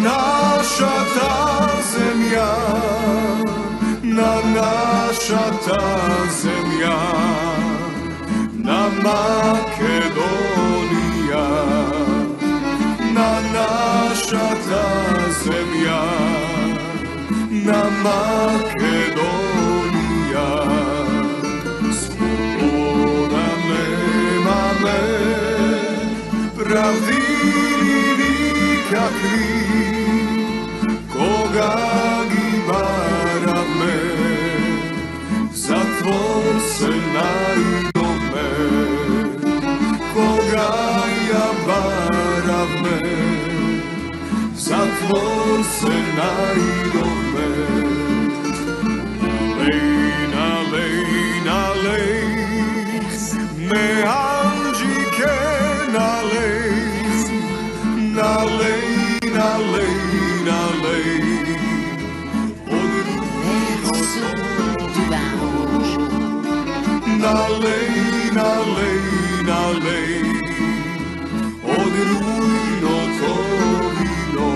naša ta zemlja, na naša ta zemlja, na Makedonija, na naša ta zemlja, na Makedonija. Sloboda nema me, pravdi nikakvi, koga gibara me, zatvor se najdome, koga ja bara me, zatvor se najdome. Nalej, me anđike nalej, nalej, nalej, nalej, od rujno to nalej, nalej, nalej, od rujno to vino.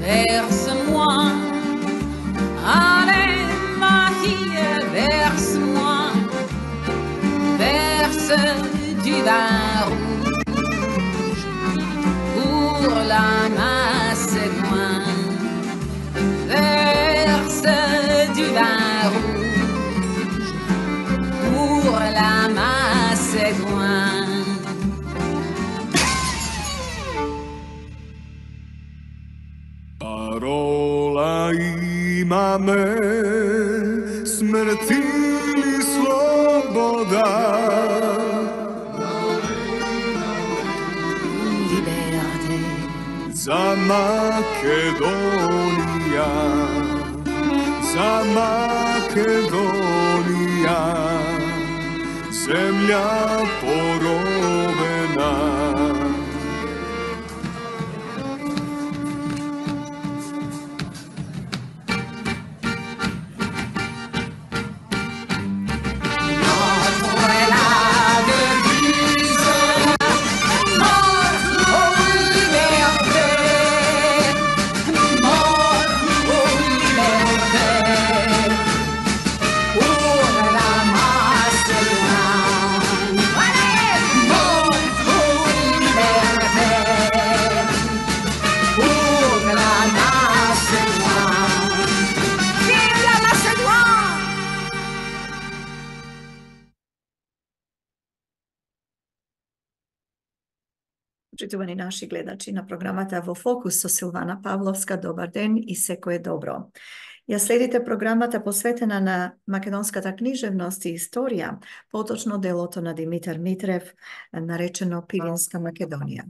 Verse-moi, allez ma fille, verse-moi, verse du vin rouge pour la Macédoine, verse du vin rouge pour la Macédoine. Parola ima me, smrt ili sloboda. Liberté. Za Makedonija, za Makedonija, zemlja porobena. Poštovani naši gledači na programata Vo Fokuso, Silvana Pavlovska, dobar den i seko je dobro. Ja sledite programata posvetena na makedonskata književnost i istorija, potočno deloto na Dimitar Mitrev, narečeno Pirinska Makedonija.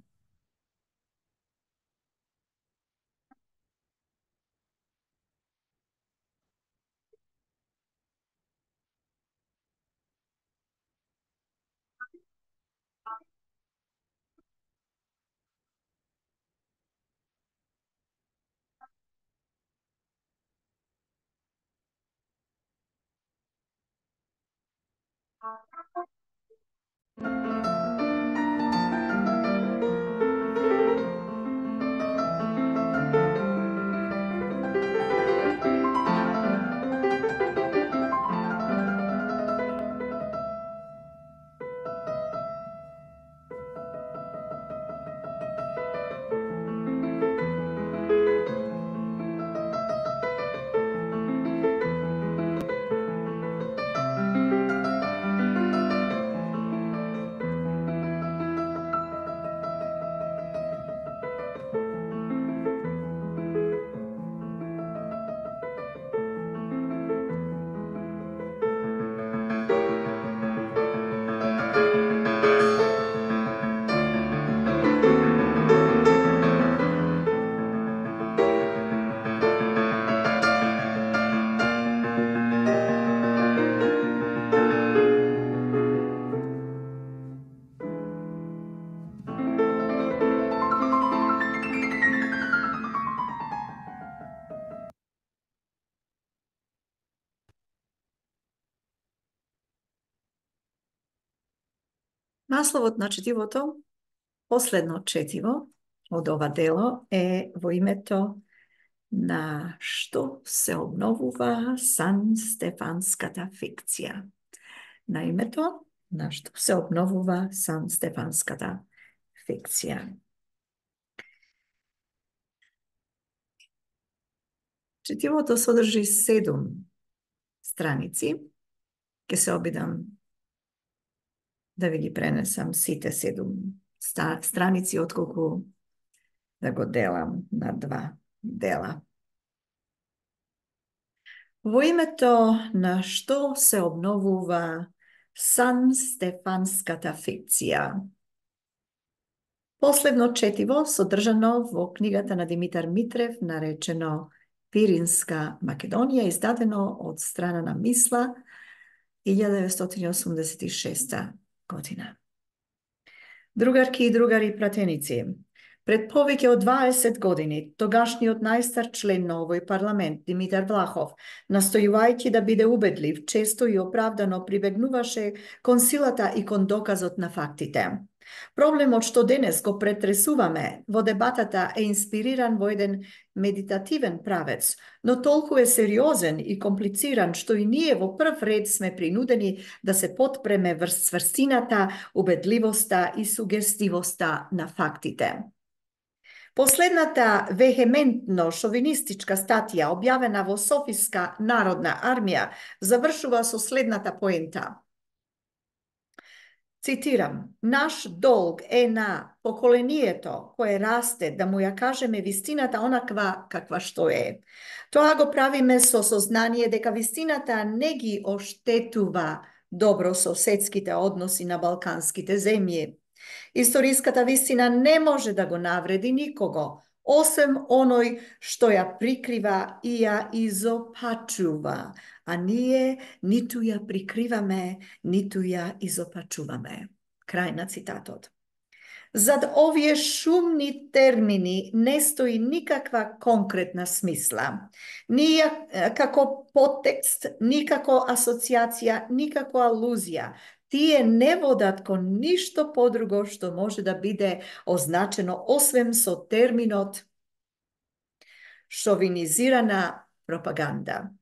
Насловот на четивото, последно четиво од ова дело, е во името на што се обновува Сан Стефанската фикција. На името на што се обновува Сан Стефанската фикција. Четивото содржи 7 страници. Ке се обидам да ви ги пренесам сите 7 страници, отколку да го делам на 2 дела. Во името на што се обновува Сан Стефанската фикција. Последно четиво содржано во книгата на Димитар Митрев, наречено Пиринска Македонија, издадено од страна на Мисла 1986 година. Другарки и другари пратеници, пред повеќе од 20 години, тогашниот најстар член на овој парламент, Димитар Влахов, настојувајќи да биде убедлив, често и оправдано прибегнуваше кон силата и кон доказот на фактите. Проблемот што денес го претресуваме во дебатата е инспириран во еден медитативен правец, но толку е сериозен и комплициран што и ние во прв ред сме принудени да се потпреме врз цврстината, убедливоста и сугестивоста на фактите. Последната вехементно шовинистичка статија, објавена во Софиска народна армија, завршува со следната поента. Цитирам, наш долг е на поколението кое расте да му ја кажеме вистината онаква каква што е. Тоа го правиме со сознание дека вистината не ги оштетува добрососедските односи на балканските земји. Историската вистина не може да го навреди никого, освен оној што ја прикрива и ја изопачува, а ние ниту ја прикриваме, ниту ја изопачуваме. Крај на цитатот. Зад овие шумни термини не стои никаква конкретна смисла. Ни како подтекст, ни како асоциација, ни како алузија. Тие не водат кон ништо подруго што може да биде означено освен со терминот шовинизирана пропаганда.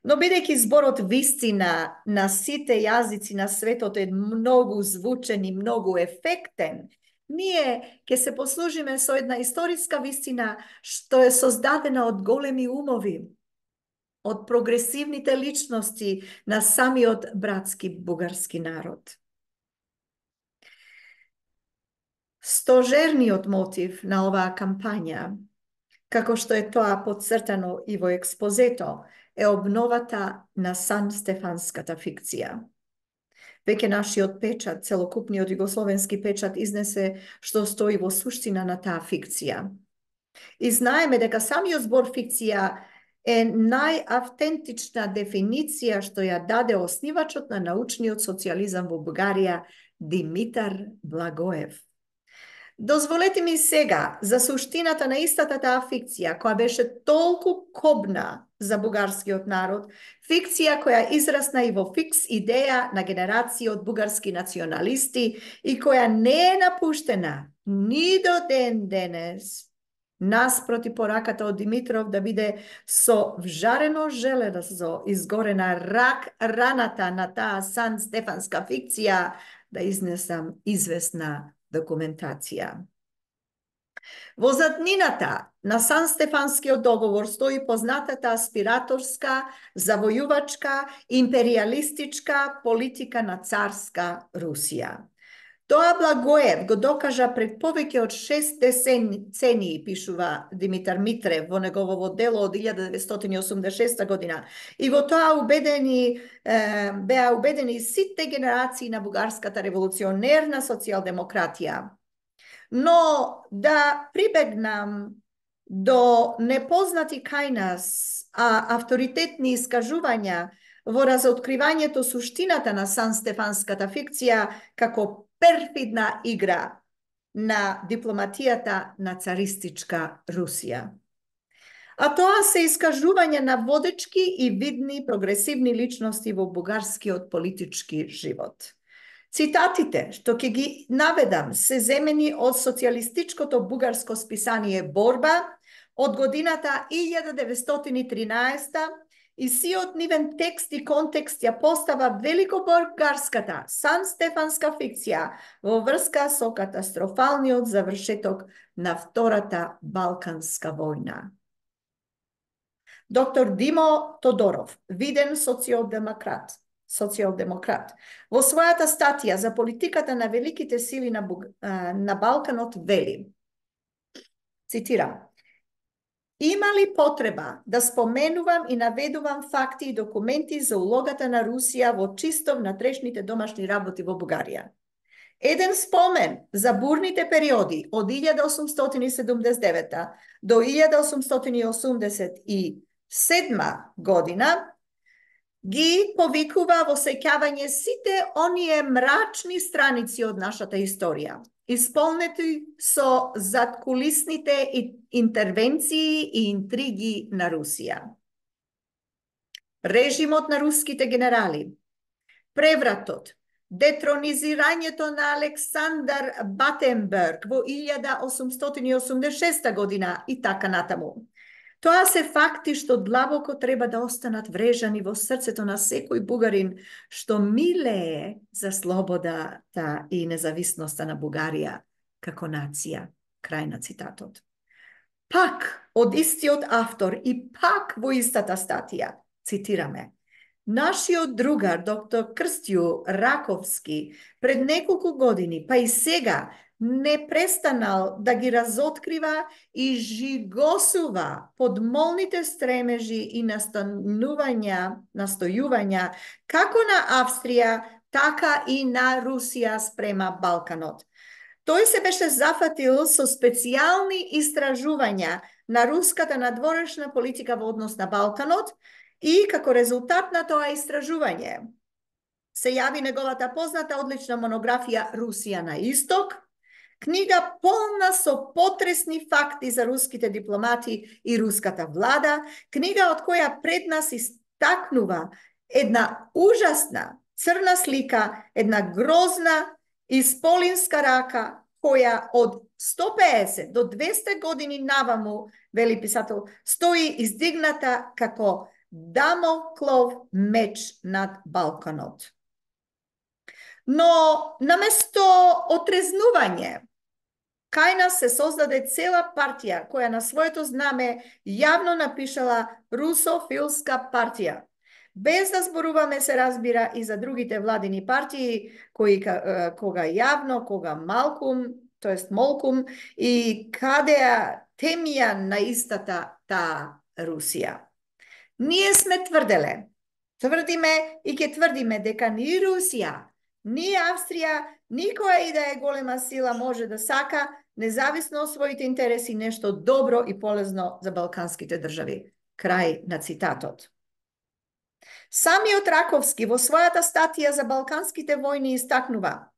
Но бидејќи зборот вистина на сите јазици на светот е многу звучен и многу ефектен, ние ќе се послужиме со една историска вистина што е создадена од големи умови, од прогресивните личности на самиот братски бугарски народ. Стожерниот мотив на оваа кампања, како што е тоа подцртано и во експозето, е обновата на Сан Стефанската фикција. Веќе нашиот печат, целокупниот југословенски печат, изнесе што стои во суштина на таа фикција. И знаеме дека самиот збор фикција е најавтентична дефиниција што ја даде основачот на научниот социјализам во Бугарија, Димитар Благоев. Дозволете ми сега за суштината на истата таа фикција, која беше толку кобна за бугарскиот народ, фикција која израсна и во фикс идеја на генерација од бугарски националисти и која не е напуштена ни до ден денес, наспроти пораката од Димитров да биде со вжарено железо изгорена раната на таа Сан Стефанска фикција, да изнесам известна документација. Во заднината на Сан Стефанскиот договор стои познатата аспираторска, завојувачка, империалистичка политика на царска Русија. Тоа Благоев го докажа пред повеќе од 6 децении, пишува Димитар Митрев во неговото дело од 1986 година. И во тоа беа убедени сите генерации на бугарската револуционерна социјалдемократија. Но да прибегнам до непознати кај нас, авторитетни искажувања во разоткривањето суштината на Сан Стефанската фикција како перфидна игра на дипломатијата на царистичка Русија. А тоа се искажување на водечки и видни прогресивни личности во бугарскиот политички живот. Цитатите, што ќе ги наведам, се земени од социјалистичкото бугарско списание Борба од годината 1913 и сиот нивен текст и контекст ја постава великобугарската Сан-Стефанска фикција во врска со катастрофалниот завршеток на Втората Балканска војна. Доктор Димо Тодоров, виден социјалдемократ, во својата статија за политиката на великите сили на Балканот вели, цитирам, има ли потреба да споменувам и наведувам факти и документи за улогата на Русија во чисто внатрешните домашни работи во Бугарија? Еден спомен за бурните периоди од 1879 до 1887 година ги повикува во сеќавање сите оние мрачни страници од нашата историја, исполнети со задкулисните интервенции и интриги на Русија. Режимот на руските генерали, превратот, детронизирањето на Александар Батенберг во 1886 година и така натаму. Тоа се факти што длабоко треба да останат врежани во срцето на секој бугарин што милее за слободата и независноста на Бугарија како нација. Крај на цитатот. Пак од истиот автор и пак во истата статија, цитираме, нашиот другар, доктор Крстју Раковски, пред неколку години, па и сега, не престанал да ги разоткрива и жигосува подмолните стремежи и настојувања како на Австрија, така и на Русија спрема Балканот. Тој се беше зафатил со специјални истражувања на руската надворешна политика во однос на Балканот и како резултат на тоа истражување се јави неговата позната одлична монографија Русија на исток, книга полна со потресни факти за руските дипломати и руската влада, книга од која пред нас истакнува една ужасна црна слика, една грозна исполинска рака, која од 150 до 200 години наваму, вели писател, стои издигната како Дамоклов меч над Балканот. Но наместо отрезнување, кај нас се создаде цела партија која на своето знаме јавно напишала Русофилска партија. Без да зборуваме се разбира и за другите владини партии, кои кога јавно, кога малкум, тоест молкум, и кадеа темија на истата таа Русија. Ние сме тврдиме и ќе тврдиме дека ни Русија, ни Австрија, никоја и да е голема сила може да сака, независно од своите интереси, нешто добро и полезно за балканските држави. Крај на цитатот. Самиот Раковски во својата статија за балканските војни истакнува,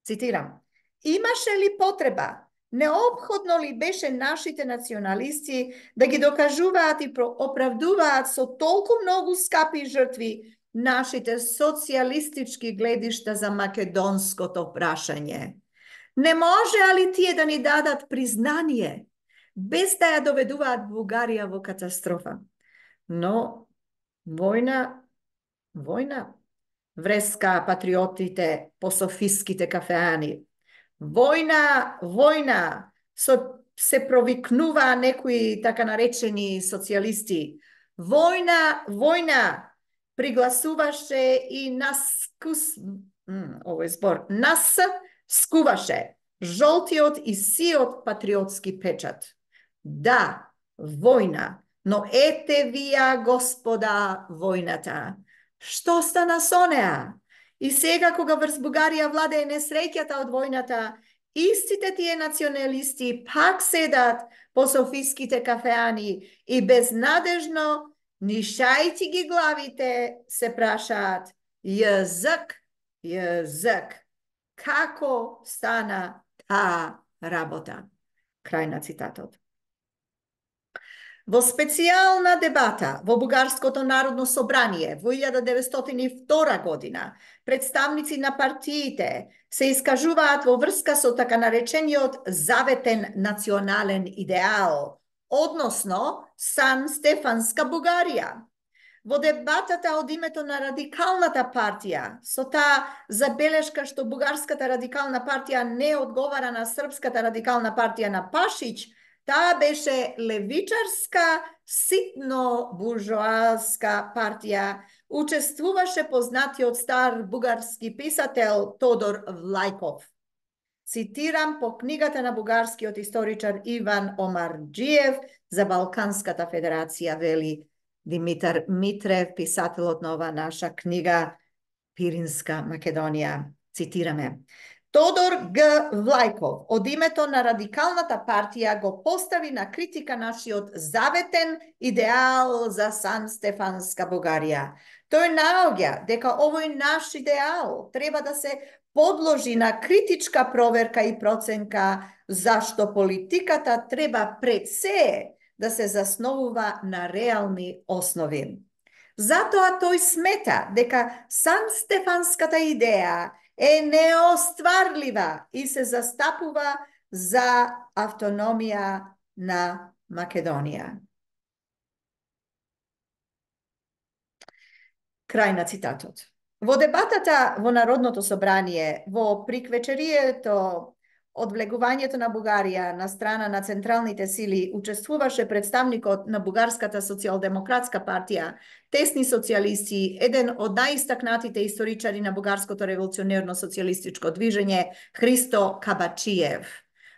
цитирам, имаше ли потреба, необходно ли беше нашите националисти да ги докажуваат и оправдуваат со толку многу скапи жртви нашите социјалистички гледишта за македонското прашање? Не можеа ли тие да ни дадат признание, без да ја доведуваат Бугарија во катастрофа? Но војна, вреска патриотите по софиските кафеани. Војна, се провикнуваа некои така наречени социјалисти. Војна, пригласуваше и нас скуваше жолтиот и сиот патриотски печат. Да, војна, но ете вија, господа, војната. Што стана со неа? И сега, кога врз Бугарија владее несреќата од војната, истите тие националисти пак седат по софиските кафеани и безнадежно, нишајќи ги главите, се прашаат, јазик, како стана таа работа? Крај на цитатот. Во специјална дебата во Бугарското народно собрание во 1902 година, представници на партиите се искажуваат во врска со така наречениот заветен национален идеал, односно Сан Стефанска Бугарија. Во дебатата од името на радикалната партија, со таа забелешка што Бугарската радикална партија не одговара на Српската радикална партија на Пашиć, таа беше левичарска, ситно буржоаска партија, учествуваше познатиот стар бугарски писател Тодор Влајков. Цитирам по книгата на бугарскиот историчар Иван Омарџиев за Балканската федерација, вели Димитар Митрев, писателот на ова наша книга Пиринска Македонија. Цитираме. Тодор Г. Влајков од името на радикалната партија го постави на критика нашиот заветен идеал за Сан Стефанска Бугарија. Тој наоѓа дека овој наш идеал треба да се подложи на критичка проверка и проценка, зашто политиката треба пред се да се засновува на реални основи. Затоа тој смета дека Сан Стефанската идеја е неостварлива и се застапува за автономија на Македонија. Крај на цитатот. Во дебатата во Народното собрание, во приквечерието од влегувањето на Бугарија на страна на централните сили, учествуваше представникот на Бугарската социјалдемократска партија, тесни социјалисти, еден од најистакнатите историчари на бугарското револуционерно социјалистичко движење, Христо Кабачиев.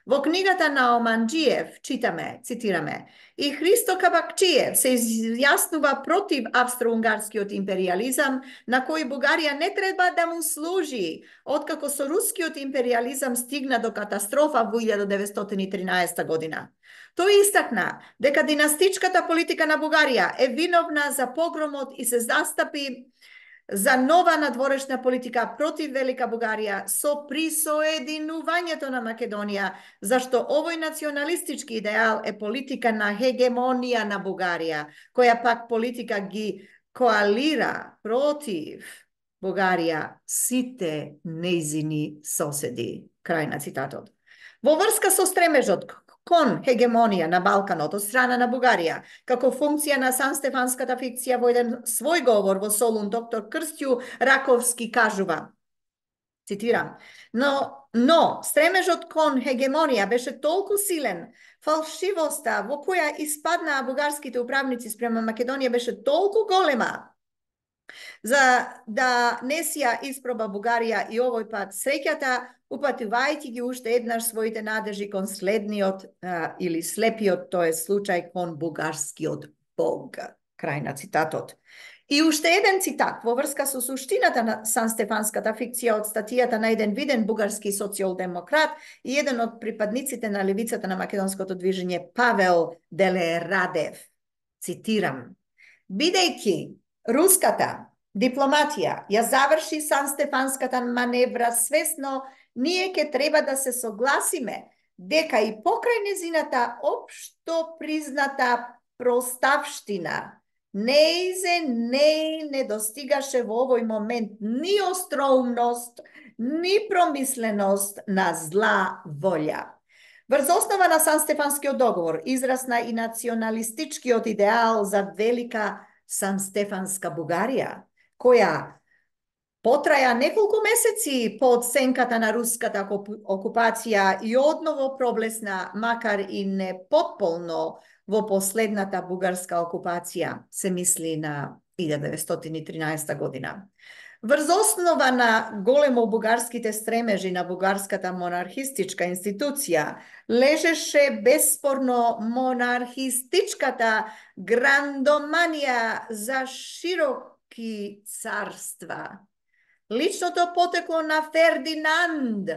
Во книгата на Оманџиев читаме, цитираме, и Христо Кабакчиев се изјаснува против австро-унгарскиот империализам, на кој Бугарија не треба да му служи, откако со рускиот империализам стигна до катастрофа во 1913 година. Тој истакна дека династичката политика на Бугарија е виновна за погромот и се застапи за нова надворешна политика против Велика Бугарија со присоединувањето на Македонија, зашто овој националистички идеал е политика на хегемонија на Бугарија, која пак политика ги коалира против Бугарија сите нејзини соседи. Крај на цитатот. Во врска со стремежот кон хегемонија на Балканот од страна на Бугарија, како функција на Сан Стефанската фикција во еден свој говор во Солун, доктор Крстју Раковски кажува, цитирам, но стремежот кон хегемонија беше толку силен, фалшивоста во која испаднаа бугарските управници спрема Македонија беше толку голема, за да не си ја испроба Бугарија и овој пат среќата, упатувајќи ги уште еднаш своите надежи кон следниот или слепиот, тој случај кон бугарскиот бог. Крај на цитатот. И уште еден цитат во врска со суштината на Сан Стефанската фикција од статијата на еден виден бугарски социјалдемократ и еден од припадниците на левицата на македонското движење Павел Делерадев. Цитирам. Бидејќи руската дипломатија ја заврши Сан Стефанската маневра свесно, ние ќе треба да се согласиме дека и покрај незината општо призната проставштина не достигаше во овој момент ни остроумност, ни промисленост на зла волја. Врз основа на Сан Стефанскиот договор израсна и националистичкиот идеал за велика Сан Стефанска Бугарија, која потраја неколку месеци по оценката на руската окупација и одново проблесна, макар и не потполно, во последната бугарска окупација, се мисли на 1913 година. Врз основа на големо бугарските стремежи на бугарската монархистичка институција, лежеше беспорно монархистичката грандоманија за широки царства. Личното потекло на Фердинанд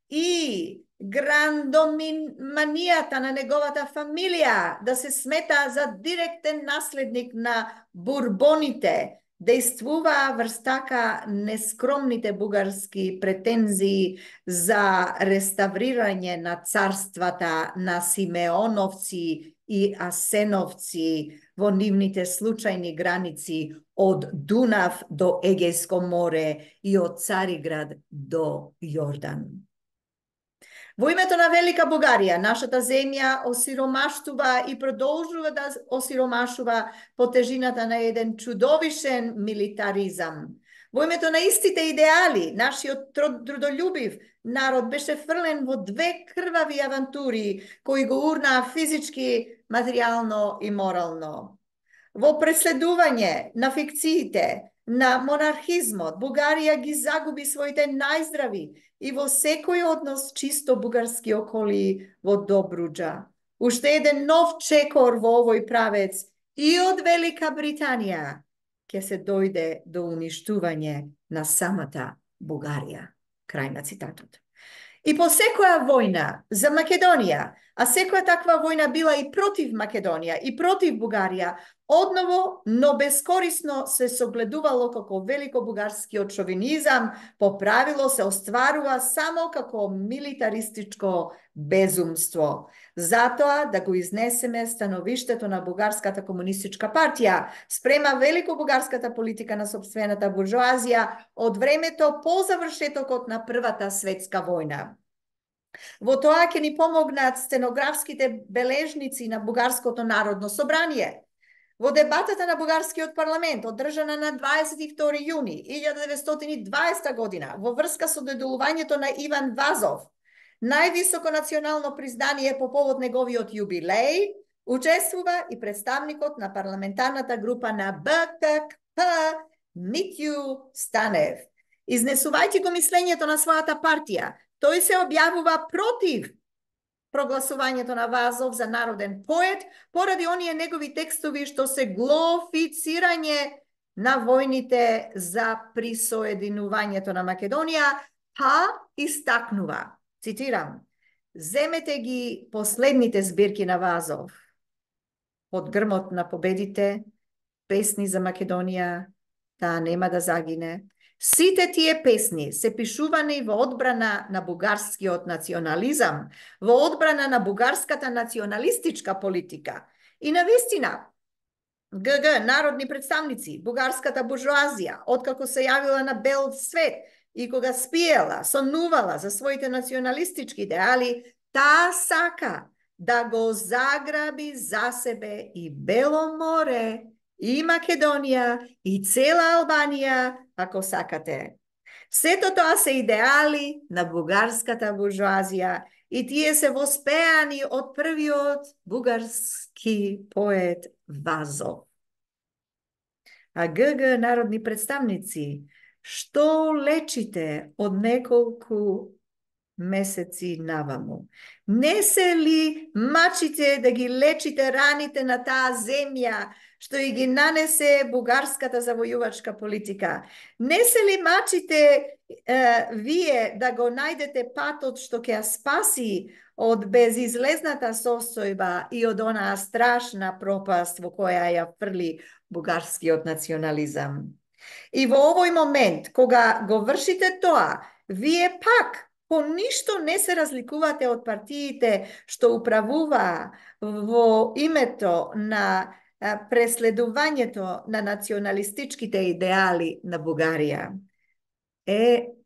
и грандоманијата на неговата фамилија да се смета за директен наследник на Бурбоните, действуваа врз така нескромните бугарски претензии за реставрирање на царствата на Симеоновци и Асеновци во нивните случајни граници од Дунав до Егејско море и од Цариград до Јордан. Во името на Велика Бугарија, нашата земја осиромаштува и продолжува да осиромашува по тежината на еден чудовишен милитаризам. Во името на истите идеали, нашиот трудолюбив народ беше фрлен во две крвави авантури кои го урнаа физички, материјално и морално. Во преследување на фикциите, на монархизмот, Бугарија ги загуби своите најздрави и во секој однос чисто бугарски околи во Добруџа. Уште еден нов чекор во овој правец и од Велика Британија ќе се дојде до уништување на самата Бугарија. Крај на цитатот. И по секоја војна за Македонија, а секоја таква војна била и против Македонија и против Бугарија, одново, но бескорисно се согледувало како великобугарскиот шовинизам, по правило се остварува само како милитаристичко безумство. Затоа да го изнесеме становиштето на Бугарската комунистичка партија спрема великобугарската политика на сопствената буржоазија од времето по завршетокот на Првата светска војна. Во тоа ќе ни помогнат стенографските бележници на Бугарското народно собрание. Во дебатата на Бугарскиот парламент, одржана на 22 јуни 1920 година, во врска со доделувањето на Иван Вазов, највисоко национално признание по повод неговиот јубилеј, учествува и представникот на парламентарната група на БКП Митју Станев. Изнесувајќи го мислењето на својата партија, тој се објавува против прогласувањето на Вазов за народен поет, поради оние негови текстови што се глорифицирање на војните за присоединувањето на Македонија, па истакнува, цитирам, земете ги последните збирки на Вазов, Под грмот на победите, песни за Македонија, таа нема да загине. Сите тие песни се пишувани во одбрана на бугарскиот национализам, во одбрана на бугарската националистичка политика. И навистина, ГГ, народни представници, бугарската буржоазија, откако се јавила на бел свет и кога спиела, сонувала за своите националистички идеали, таа сака да го заграби за себе и Бело море, и Македонија, и цела Албанија, ако сакате. Сето тоа се идеали на бугарската буржоазија и тие се воспеани од првиот бугарски поет Вазов. А ГГ народни представници, што лечите од неколку месеци наваму? Не се ли мачите да ги лечите раните на таа земја, што и ги нанесе бугарската завојувачка политика? Не се ли мачите вие да го најдете патот што ќе ја спаси од безизлезната состојба и од онаа страшна пропаст во која ја фрли бугарскиот национализам? И во овој момент, кога го вршите тоа, вие пак по ништо не се разликувате од партиите што управуваа во името на преследувањето на националистичките идеали на Бугарија.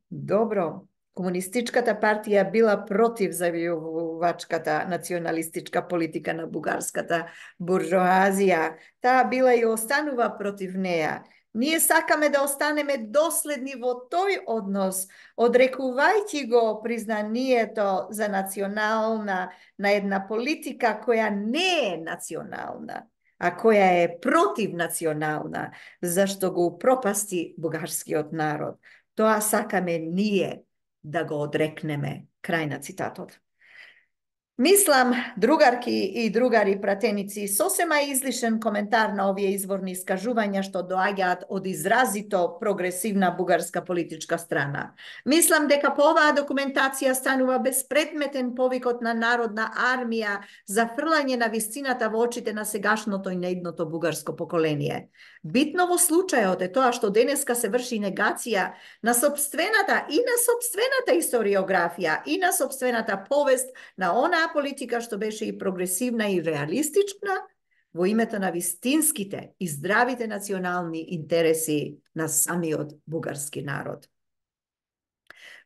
Добро, комунистичката партија била против завојувачката националистичка политика на бугарската буржоазија. Таа била и останува против неја. Ние сакаме да останеме доследни во тој однос, одрекувајќи го признанието за национална на една политика која не е национална, а која е противнационална, зашто го упропасти бугарскиот народ. Тоа сакаме ние да го одрекнеме. Крај на цитатот. Мислам, другарки и другари пратеници, сосема излишен коментар на овие изворни искажувања што доаѓаат од изразито прогресивна бугарска политичка страна. Мислам дека по оваа документација станува безпредметен повикот на народна армија за фрлање на вистината во очите на сегашното и наидното бугарско поколение. Битно во случајот е тоа што денеска се врши негација на собствената историографија и на собствената повест на онаа политика што беше и прогресивна и реалистична, во името на вистинските и здравите национални интереси на самиот бугарски народ.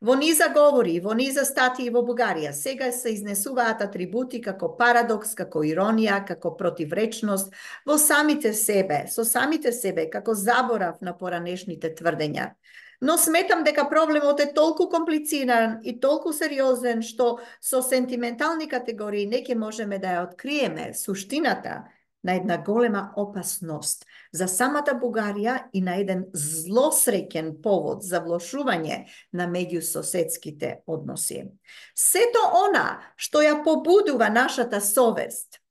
Во низа говори, во низа статии во Бугарија, сега се изнесуваат атрибути како парадокс, како иронија, како противречност во самите себе, со самите себе, како заборав на поранешните тврдења. Но сметам дека проблемот е толку комплициран и толку сериозен, што со сентиментални категории не ќе можеме да ја откриеме суштината на една голема опасност за самата Бугарија и на еден злосреќен повод за влошување на меѓусоседските односи. Сето она што ја побудува нашата совест,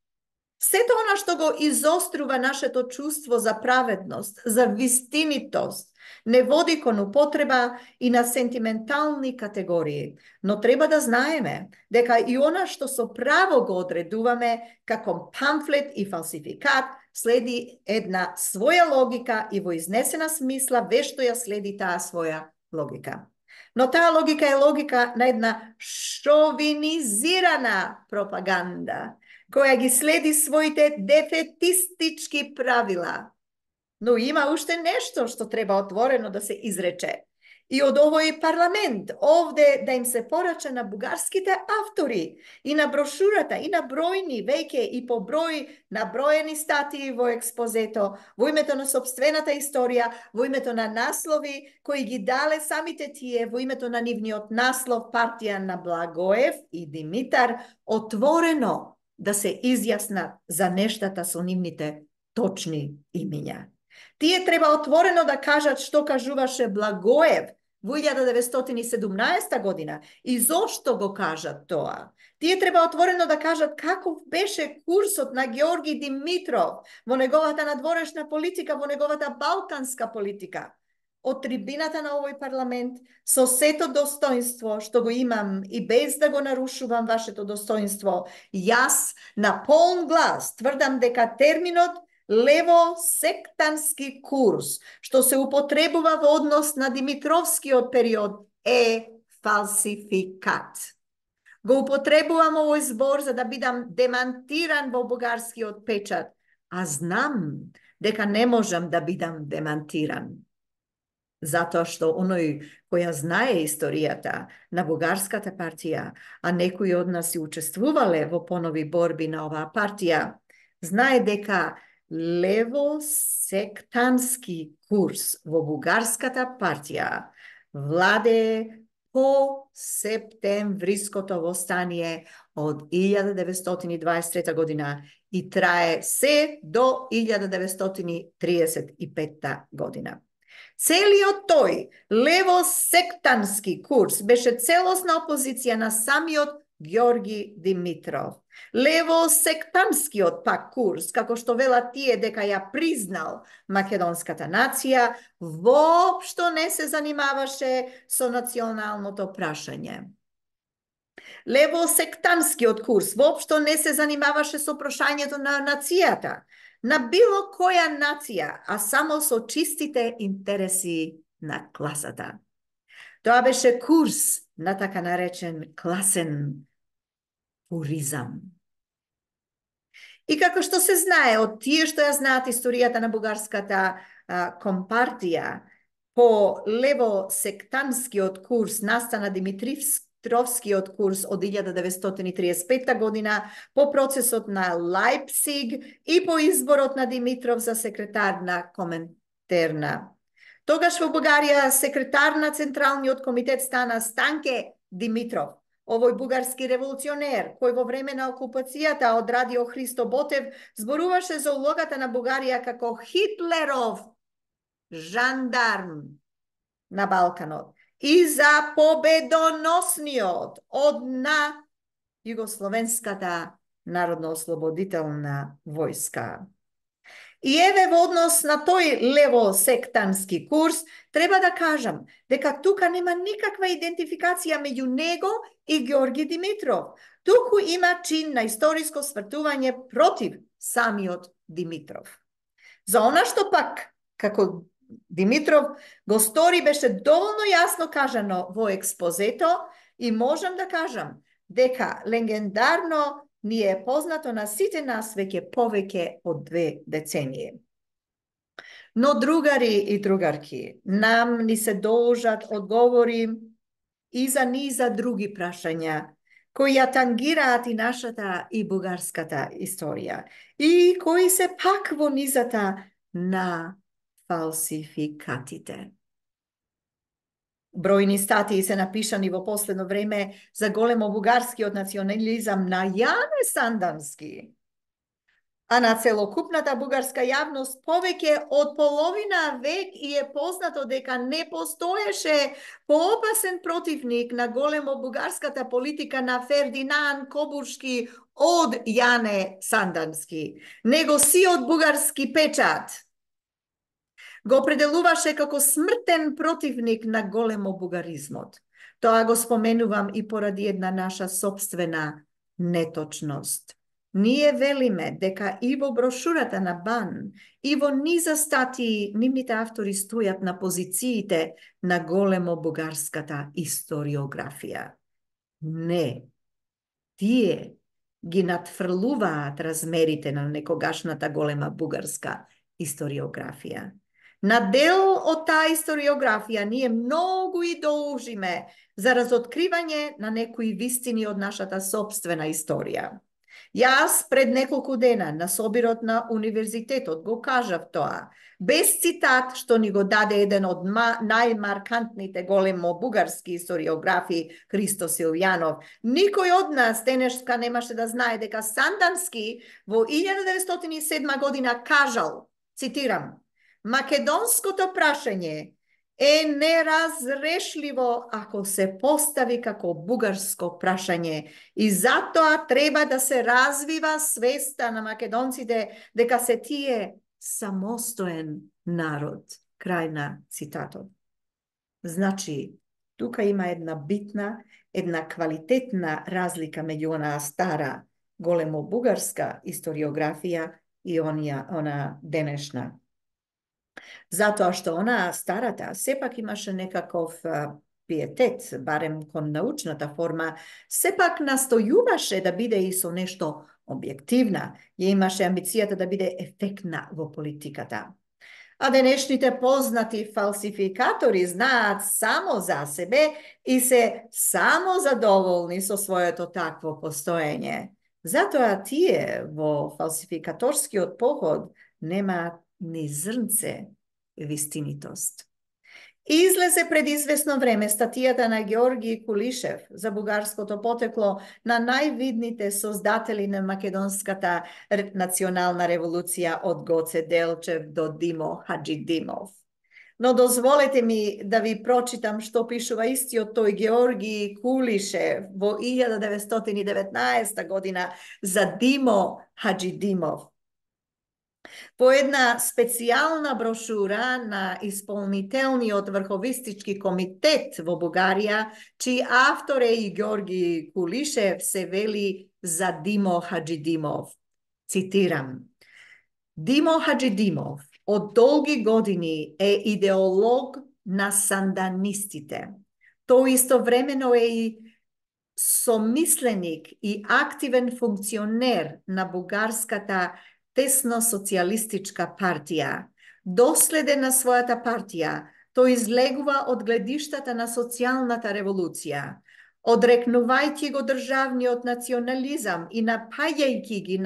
сето она што го изострува нашето чувство за праведност, за вистинитост, не води кон употреба и на сентиментални категории, но треба да знаеме дека и она што со право го одредуваме како памфлет и фалсификат следи една своја логика и во изнесена смисла вешто ја следи таа своја логика. Но таа логика е логика на една шовинизирана пропаганда, која ги следи своите дефетистички правила. Но има уште нешто што треба отворено да се изрече. И од овој парламент, овде да им се порача на бугарските автори и на брошурата, и на бројни, веќе и по број наброени статии во експозето, во името на собствената историја, во името на наслови кои ги дале самите тие, во името на нивниот наслов партија на Благоев и Димитар, отворено да се изјаснат за нештата со нивните точни имиња. Тие треба отворено да кажат што кажуваше Благоев во 1917 година и зошто го кажат тоа. Тие треба отворено да кажат каков беше курсот на Георги Димитров во неговата надворешна политика, во неговата балканска политика. Од трибината на овој парламент, со сето достоинство што го имам и без да го нарушувам вашето достоинство, јас на полн глас тврдам дека терминот лево-сектански курс, што се употребува во однос на Димитровскиот период, е фалсификат. Го употребувам овој збор за да бидам демантиран во бугарскиот печат, а знам дека не можам да бидам демантиран. Затоа што оној која знае историјата на бугарската партија, а некои од нас и учествувале во понови борби на оваа партија, знае дека лево-сектански курс во бугарската партија владе по септемвриското востание од 1923 година и трае се до 1935 година. Целиот тој лево-сектански курс беше целосна опозиција на самиот Георги Димитров. Лево-сектанскиот пак курс, како што велат тие дека ја признал македонската нација, воопшто не се занимаваше со националното прашање. Лево-сектанскиот курс воопшто не се занимаваше со прошањето на нацијата, на било која нација, а само со чистите интереси на класата. Тоа беше курс на така наречен класен пуризам. И како што се знае од тие што ја знаат историјата на бугарската компартија, по лево-сектанскиот курс настана Димитровскиот курс од 1935 година, по процесот на Лајпциг и по изборот на Димитров за секретар на Коминтерна. Тогаш во Бугарија секретар на Централниот комитет стана Станке Димитров, овој бугарски револуционер, кој во време на окупацијата од Радио Христо Ботев зборуваше за улогата на Бугарија како Хитлеров жандарм на Балканот и за победоносниот од на Југословенската народно-ослободителна војска. И еве во однос на тој лево-сектански курс, треба да кажам дека тука нема никаква идентификација меѓу него и Георги Димитров. Туку има чин на историско свртување против самиот Димитров. За она што пак, како Димитров го стори, беше доволно јасно кажано во експозето и можам да кажам дека легендарно ни е познато на сите нас веќе повеќе од 2 децении. Но другари и другарки, нам ни се должат одговори и за низа други прашања, кои ја тангираат и нашата и бугарската историја, и кои се пак во низата на фалсификатите. Бројни статии се напишани во последно време за големо бугарскиот национализам на Јане Сандански, а на целокупната бугарска јавност повеќе од половина век и е познато дека не постоеше поопасен противник на големо бугарската политика на Фердинанд Кобуршки од Јане Сандански, него сиот бугарски печат го определуваше како смртен противник на големо бугаризмот. Тоа го споменувам и поради една наша собствена неточност. Ние велиме дека и во брошурата на БАН, и во низа статии нивните автори стојат на позициите на големо бугарската историографија. Не. Тие ги надфрлуваат размерите на некогашната голема бугарска историографија. На дел од таа историографија ние многу и должиме за разоткривање на некои вистини од нашата собствена историја. Јас пред неколку дена на собирот на универзитетот го кажав тоа, без цитат што ни го даде еден од најмаркантните големо бугарски историографи Христо Силјанов. Никој од нас денеска немаше да знае дека Сандански во 1907 година кажал, цитирам, македонското прашање е неразрешливо ако се постави како бугарско прашање и затоа треба да се развива свеста на македонците дека се тие самостоен народ. Крај на цитатот. Значи, тука има една битна, една квалитетна разлика меѓу онаа стара големо бугарска историографија и она денешна. Затоа што она старата сепак имаше некаков пиетет, барем кон научната форма, сепак настојуваше да биде и со нешто објективна, ја имаше амбицијата да биде ефектна во политиката. А денешните познати фалсификатори знаат само за себе и се само задоволни со своето такво постоење. Затоа тие во фалсификаторскиот поход немаат ни зрнце вистинитост. Излезе пред известно време статијата на Георги Кулишев за бугарското потекло на највидните создатели на македонската национална револуција од Гоце Делчев до Димо Хаджидимов. Но дозволете ми да ви прочитам што пишува истиот тој Георги Кулишев во 1919 година за Димо Хаджидимов. По една специјална брошура на исполнителниот врховистички комитет во Бугарија, чиј автор е и Георги Кулишев, се вели за Димо Хаджидимов. Цитирам. Димо Хаджидимов од долги години е идеолог на санданистите. Тој истовремено е и somисленик и активен функционер на бугарската тесно социјалистичка партија. Доследен на својата партија, тој излегува од гледиштата на социјалната револуција, одрекнувајќи го државниот национализам и напаѓајќи ги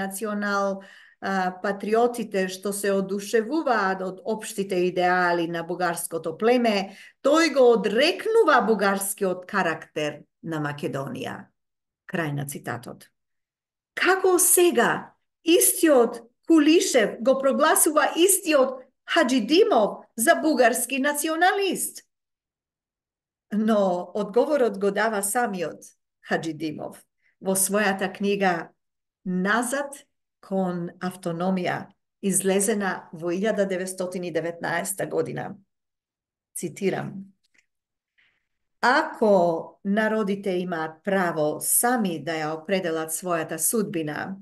патриотите што се одушевуваат од општите идеали на бугарското племе, тој го одрекнува бугарскиот карактер на Македонија. Крај на цитатот. Како сега истиот Кулишев го прогласува истиот Хаджидимов за бугарски националист? Но одговорот го дава самиот Хаджидимов во својата книга Назад кон автономија, излезена во 1919 година. Цитирам. Ако народите имаат право сами да ја определат својата судбина,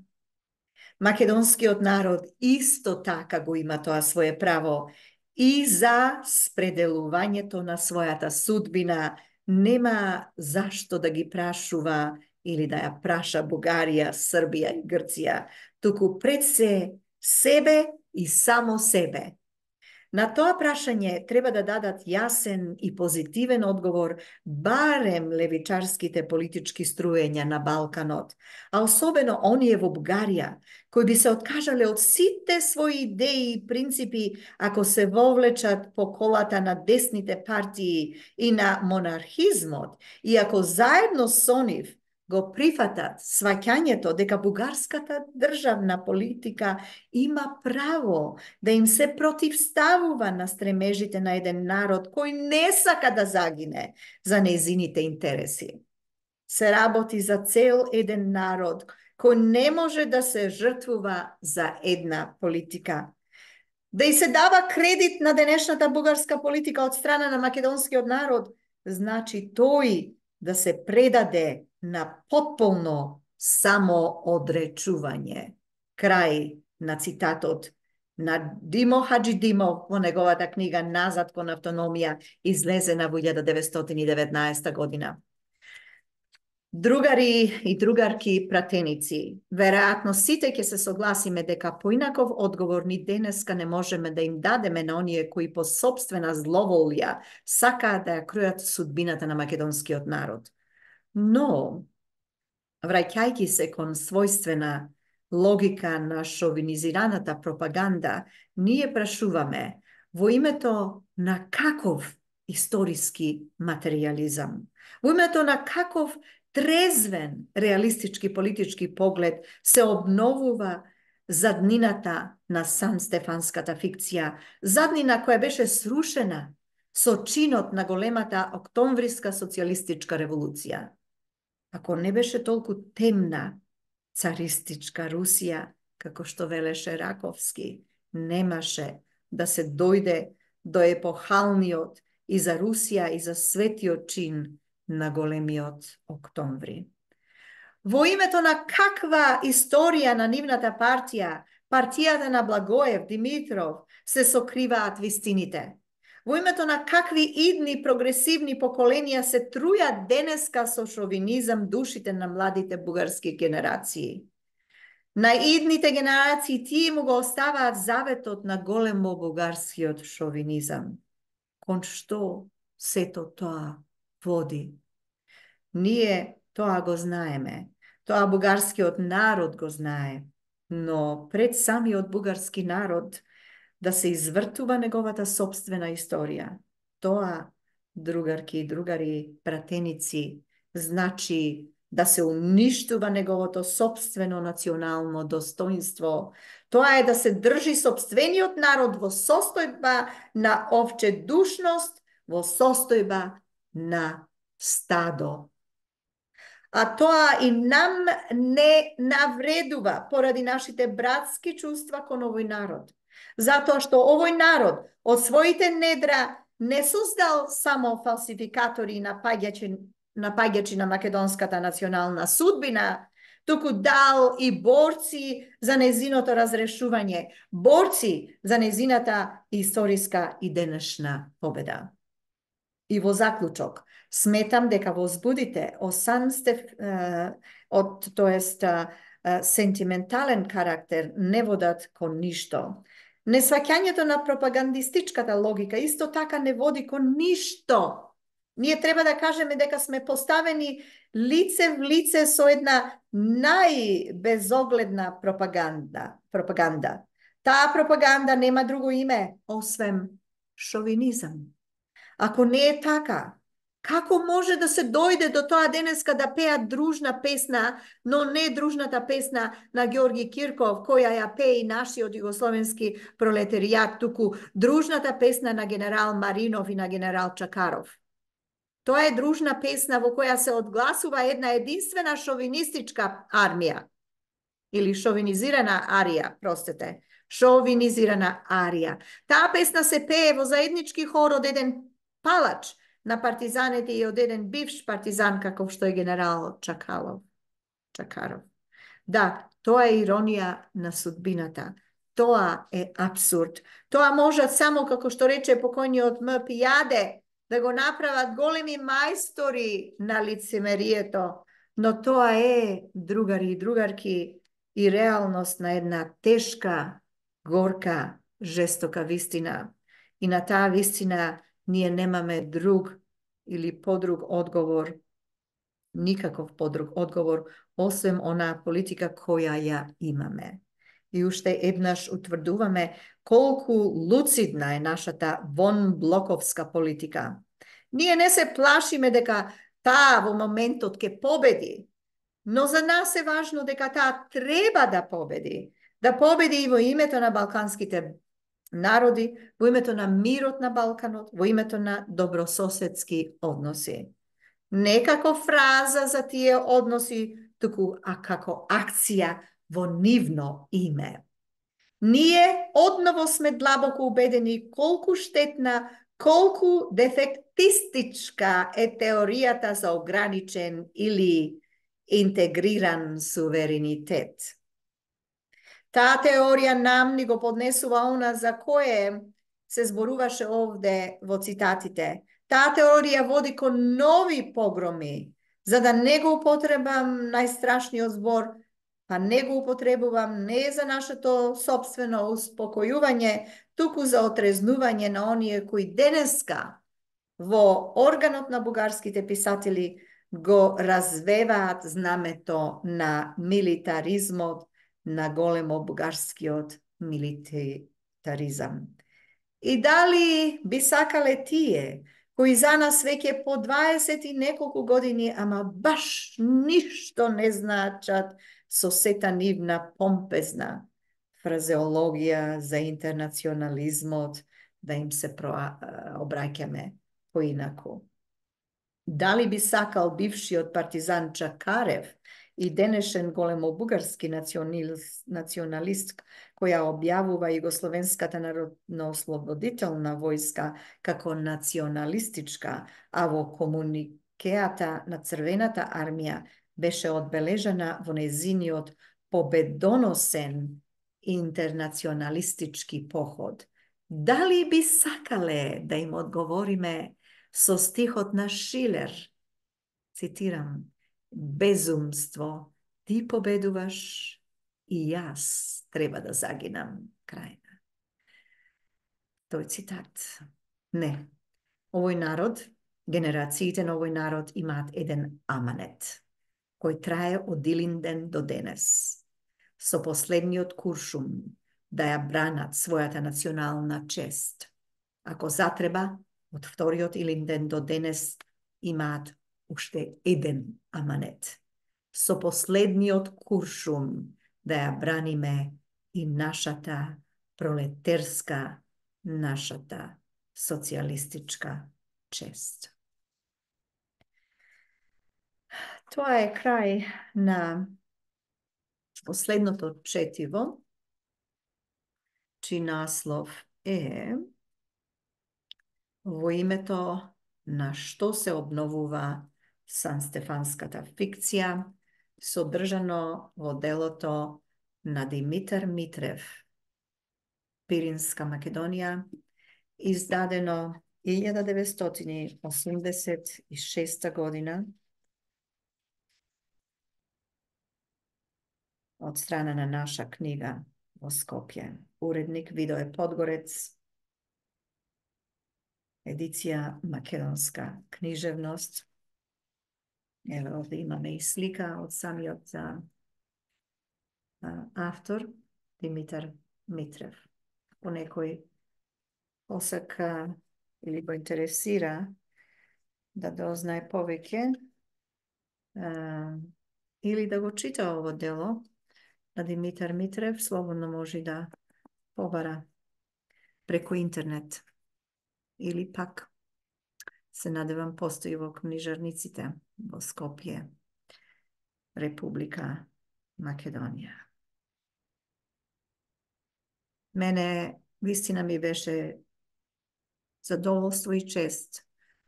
македонскиот народ исто така го има тоа свое право и за спределувањето на својата судбина нема зашто да ги прашува ili da ja praša Bugarija, Srbija i Grcija, tuku pred sebe i samo sebe. Na to prašanje treba da dadat jasen i pozitiven odgovor barem levičarskite politički strujenja na Balkanot, a osobeno onijevo Bugarija, koji bi se odkažali od site svoji ideji i principi ako se vovlečat pokolata na desnite partiji i na monarhizmot, i ako zajedno s oniv go prihvatat svaćanje to deka bugarskata državna politika ima pravo da im se protivstavuva na stremežite na jedan narod koji ne saka da zagine za nezinite interesi. Se raboti za cel jedan narod koji ne može da se žrtvuva za jedna politika. Da i se dava kredit na današnja bugarska politika od strana na makedonski od narod, znači to i da se predade na potpuno samoodrečuvanje. Kraj na citat od Dimo Hadžidimov, negovata knjiga Nazad kon autonomija, izlezena u 1919. godina. Drugari i drugarki pratenici, verovatno site ke se soglasime deka po inakov odgovor ni deneska ne možeme da im dademe na onije koji po sobstvena zlovolja saka da je krujat sudbinata na makedonski od narod. No, vraćajki se kon svojstvena logika na šoviniziranata propaganda, nije prašuvame vo ime to na kakov istorijski materializam, vo ime to na kakov trezven realistički politički pogled se obnovuva zadninata na San Stefanskata fikcija, zadnina koja beše srušena so činot na golemata oktomvrijska socijalistička revolucija. Ako ne beše toliko temna caristička Rusija, kako što veleše Rakovski, nemaše da se dojde do epohalniot i za Rusija i za svetio čin na golemiot oktomvri. Vo ime to na kakva istorija na nivnata partijata na Blagojev, Dimitrov, se sokrivaat vistinite. Vo ime to na kakvi idni progresivni pokolenja se truja deneska so šovinizam dušite na mladite bugarske generaciji. Na idnite generaciji ti mu go ostava zavetot na golemo bugarski od šovinizam. Kon što se to vodi? Nije to go znajeme. To bugarski od narod go znaje. No pred sami od bugarski narod da se izvrtuva negovata sobstvena istorija. Toa, drugarki i drugari, pratenici, znači da se uništuva negovoto sobstveno nacionalno dostoinstvo. Toa je da se drži sobstveni od narod vo sostojba na ovče dušnost, vo sostojba na stado. A toa i nam ne navreduva poradi našite bratski čustva kon ovoj narod. Zato što ovoj narod od svojite nedra ne suzdal samo falsifikatori i napagjači na makedonskata nacionalna sudbina, tuku dal i borci za nezinoto razrešuvanje, borci za nezinata istorijska i današnja pobeda. I vo zaključok, smetam deka возбудите sentimentalen karakter ne vodat kon ništo. Nesvaćanjeto na propagandističkata logika isto taka ne vodi kon ništo. Nije treba da kažeme deka sme postaveni lice v lice so jedna najbezogledna propaganda. Ta propaganda nema drugo ime osvem šovinizam. Ako ne je taka, kako može da se dojde do toa deneska da peja družna pesna, no ne družnata pesna na Georgi Kirkov, koja ja peji naši od jugoslovenski proletarijat, tuku družnata pesna na general Marinov i na general Čakarov. To je družna pesna vo koja se odglasuva jedna jedinstvena šovinistička armija. Ili šovinizirana arija, prostite. Šovinizirana arija. Ta pesna se peje vo zajednički hor od jedan palač na partizanete i od jedan bivš partizan kakov što je general Čakarov. Da, to je ironija na sudbinata. To je absurd. To može samo, kako što reče pokojni od Pijade, da go napravat golemi majstori na licemerijeto, Но тоа е, другари и другарки, и реалност на една тешка, горка, жестока вистина. И на таа вистина ние немаме друг или подруг одговор, никаков подруг одговор, освен онаа политика која ја имаме. И уште еднаш утврдуваме колку луцидна е нашата вонблоковска политика. Ние не се плашиме дека таа во моментот ќе победи, но за нас е важно дека таа треба да победи. Да победи и во името на балканските народи, во името на мирот на Балканот, во името на добрососедски односи. Не како фраза за тие односи, туку како акција во нивно име. Ние одново сме длабоко убедени колку штетна, колку дефектистичка е теоријата за ограничен или интегриран суверенитет. Таа теорија нам ни го поднесува она за кое се зборуваше овде во цитатите. Таа теорија води кон нови погроми, за да не го употребам најстрашниот збор, па не го употребувам не за нашето собствено успокојување, туку за отрезнување на оние кои денеска во органот на бугарските писатели го развеваат знамето на милитаризмот, на големо бугарскиот милитаризам. И дали би сакале тие, кои за нас веќе по 20 и неколку години, ама баш ништо не значат со сета нивна помпезна фразеологија за интернационализмот, да им се обраќаме поинаку. Дали би сакал бившиот партизан Чакарев и денешен големобугарски националист, која објавува Југословенската народно-ослободителна војска како националистичка, а во комуникеата на Црвената армија беше одбележана во незиниот победоносен интернационалистички поход. Дали би сакале да им одговориме со стихот на Шилер, цитирам, безумство, ти победуваш и јас треба да загинам, крај. Тој цитат. Не. Овој народ, генерациите на овој народ имаат еден аманет, кој трае од Илинден до денес. Со последниот куршум да ја бранат својата национална чест. Ако затреба, од вториот Илинден до денес имаат уште еден аманет. Со последниот куршум да ја браниме и нашата пролетерска, нашата социјалистичка чест. Тоа е крај на последното четиво, чиј наслов е во името на што се обновува Сан-Стефанската фикција, содржано во делото на Димитар Митрев, Пиринска Македонија, издадено 1986 година од страна на наша книга во Скопје. Уредник Видое Подгорец, едиција Македонска книжевност. Еве овде имаме и слика од самиот автор, Димитар Митрев. Ако некој посака или го интересира да дознае повеќе или да го чита ово дело на Димитар Митрев, слободно може да побара преку интернет. Или пак се надевам постои во книжарниците во Скопје, Република Македонија. Мене вистина ми беше задоволство и чест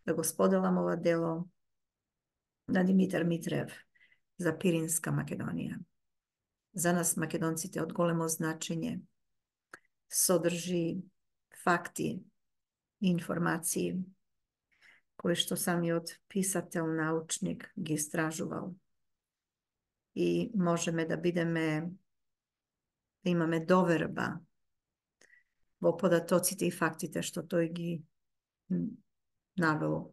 да го споделам ова дело на Димитар Митрев за Пиринска Македонија. За нас македонците од големо значење, содржи факти и информации кои што самиот писател, научник ги истражувал и можеме да бидеме, да имаме доверба во податоците и фактите што тој ги навел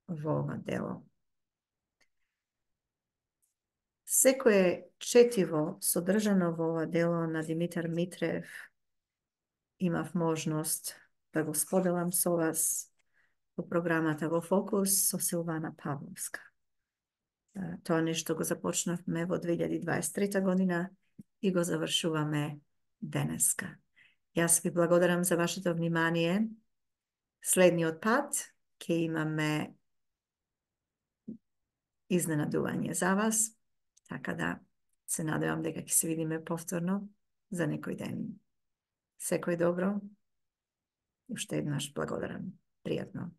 во ова дело. Секое четиво содржано во ова дело на Димитар Митрев имав можност да го споделам со вас во програмата во Фокус со Силвана Павловска. Тоа нешто го започнавме во 2023 година и го завршуваме денеска. Јас ви благодарам за вашето внимание. Следниот пат ќе имаме изненадување за вас, така да се надевам дека ќе се видиме повторно за некој ден. Секој добро. Уште еднаш благодарам. Пријатно.